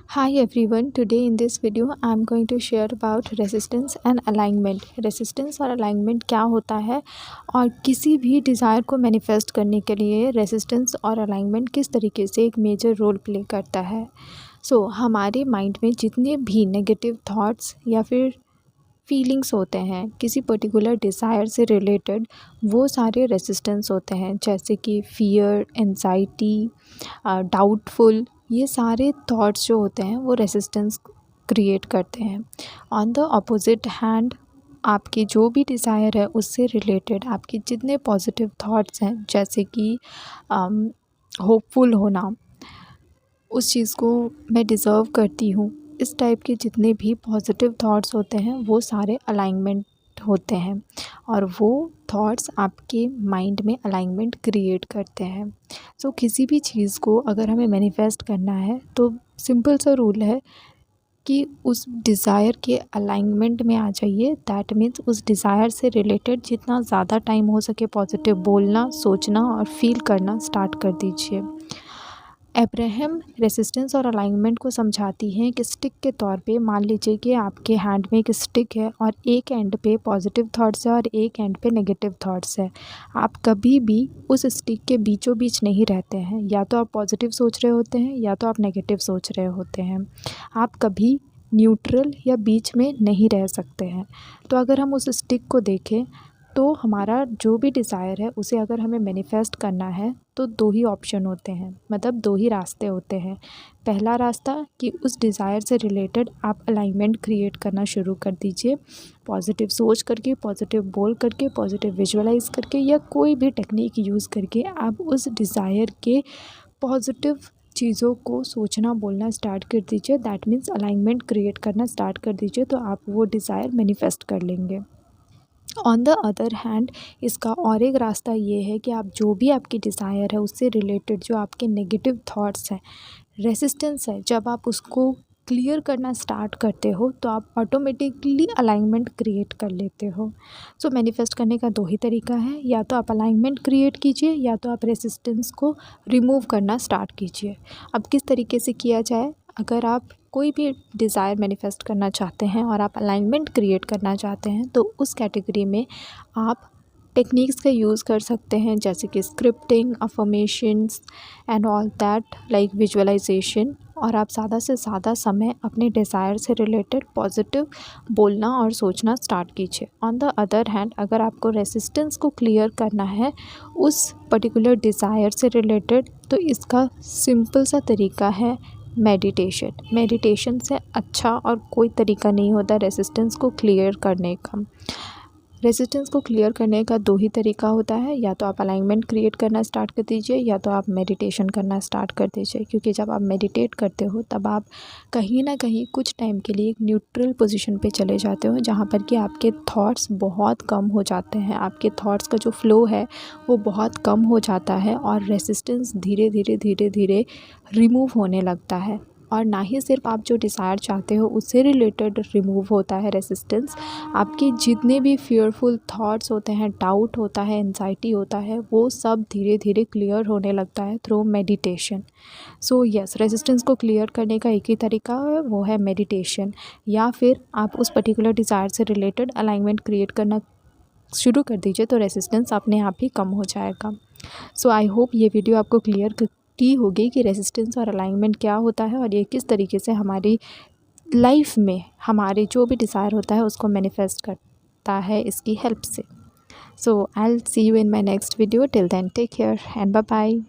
Hi everyone, today in this video I am going to share about resistance and alignment. Resistance और alignment क्या होता है और किसी भी डिज़ायर को मैनिफेस्ट करने के लिए रेजिस्टेंस और अलाइनमेंट किस तरीके से एक मेजर रोल प्ले करता है। हमारे माइंड में जितने भी नेगेटिव थॉट्स या फिर फीलिंग्स होते हैं किसी पर्टिकुलर डिज़ायर से रिलेटेड, वो सारे रेजिस्टेंस होते हैं, जैसे कि फ़ियर, एंजाइटी, डाउटफुल, ये सारे थॉट्स जो होते हैं वो रेजिस्टेंस क्रिएट करते हैं। ऑन द अपोजिट हैंड, आपकी जो भी डिज़ायर है उससे रिलेटेड आपके जितने पॉजिटिव थॉट्स हैं, जैसे कि होपफुल होना, उस चीज़ को मैं डिज़र्व करती हूँ, इस टाइप के जितने भी पॉजिटिव थॉट्स होते हैं वो सारे अलाइनमेंट होते हैं और वो थॉट्स आपके माइंड में अलाइनमेंट क्रिएट करते हैं। किसी भी चीज़ को अगर हमें मैनिफेस्ट करना है तो सिंपल सा रूल है कि उस डिज़ायर के अलाइनमेंट में आ जाइए। दैट मीन्स उस डिज़ायर से रिलेटेड जितना ज़्यादा टाइम हो सके पॉजिटिव बोलना, सोचना और फील करना स्टार्ट कर दीजिए। अब्राहम रेजिस्टेंस और अलाइनमेंट को समझाती हैं कि स्टिक के तौर पे मान लीजिए कि आपके हैंड में एक स्टिक है और एक एंड पे पॉजिटिव थॉट्स है और एक एंड पे नेगेटिव थॉट्स है। आप कभी भी उस स्टिक के बीचों बीच नहीं रहते हैं, या तो आप पॉजिटिव सोच रहे होते हैं या तो आप नेगेटिव सोच रहे होते हैं। आप कभी न्यूट्रल या बीच में नहीं रह सकते हैं। तो अगर हम उस स्टिक को देखें तो हमारा जो भी डिज़ायर है उसे अगर हमें मैनिफेस्ट करना है तो दो ही ऑप्शन होते हैं, मतलब दो ही रास्ते होते हैं। पहला रास्ता कि उस डिज़ायर से रिलेटेड आप अलाइनमेंट क्रिएट करना शुरू कर दीजिए, पॉजिटिव सोच करके, पॉजिटिव बोल करके, पॉजिटिव विजुअलाइज करके या कोई भी टेक्निक यूज़ करके आप उस डिज़ायर के पॉजिटिव चीज़ों को सोचना बोलना स्टार्ट कर दीजिए। दैट मीन्स अलाइनमेंट क्रिएट करना स्टार्ट कर दीजिए, तो आप वो डिज़ायर मैनिफेस्ट कर लेंगे। ऑन द अदर हैंड, इसका और एक रास्ता ये है कि आप जो भी आपकी डिज़ायर है उससे रिलेटेड जो आपके नेगेटिव थॉट्स हैं, रेजिस्टेंस है, जब आप उसको क्लियर करना स्टार्ट करते हो तो आप ऑटोमेटिकली अलाइनमेंट क्रिएट कर लेते हो। मैनिफेस्ट करने का दो ही तरीका है, या तो आप अलाइनमेंट क्रिएट कीजिए या तो आप रेजिस्टेंस को रिमूव करना स्टार्ट कीजिए। अब किस तरीके से किया जाए? अगर आप कोई भी डिज़ायर मैनिफेस्ट करना चाहते हैं और आप अलाइनमेंट क्रिएट करना चाहते हैं तो उस कैटेगरी में आप टेक्निक्स का यूज़ कर सकते हैं, जैसे कि scripting, affirmations and all that, like visualisation. और आप ज़्यादा से ज़्यादा समय अपने डिज़ायर से रिलेटेड पॉजिटिव बोलना और सोचना स्टार्ट कीजिए। ऑन द अदर हैंड, अगर आपको रेजिस्टेंस को क्लियर करना है उस पर्टिकुलर डिज़ायर से रिलेटेड, तो इसका सिंपल सा तरीका है मेडिटेशन। मेडिटेशन से अच्छा और कोई तरीका नहीं होता रेजिस्टेंस को क्लियर करने का। रेजिस्टेंस को क्लियर करने का दो ही तरीका होता है, या तो आप अलाइनमेंट क्रिएट करना स्टार्ट कर दीजिए या तो आप मेडिटेशन करना स्टार्ट कर दीजिए। क्योंकि जब आप मेडिटेट करते हो तब आप कहीं ना कहीं कुछ टाइम के लिए एक न्यूट्रल पोजीशन पे चले जाते हो, जहाँ पर कि आपके थॉट्स बहुत कम हो जाते हैं, आपके थॉट्स का जो फ्लो है वो बहुत कम हो जाता है और रेजिस्टेंस धीरे धीरे रिमूव होने लगता है। और ना ही सिर्फ आप जो डिज़ायर चाहते हो उससे रिलेटेड रिमूव होता है रेजिस्टेंस, आपके जितने भी फियरफुल थॉट्स होते हैं, डाउट होता है, एंजाइटी होता है, वो सब धीरे धीरे क्लियर होने लगता है थ्रू मेडिटेशन। यस, रेजिस्टेंस को क्लियर करने का एक ही तरीका है, वो है मेडिटेशन, या फिर आप उस पर्टिकुलर डिज़ायर से रिलेटेड अलाइनमेंट क्रिएट करना शुरू कर दीजिए तो रेजिस्टेंस अपने आप ही कम हो जाएगा। आई होप ये वीडियो आपको क्लियर की होगी कि रेजिस्टेंस और अलाइनमेंट क्या होता है और ये किस तरीके से हमारी लाइफ में हमारे जो भी डिज़ायर होता है उसको मैनिफेस्ट करता है इसकी हेल्प से। I will see you in my next video. Till then take care and bye bye.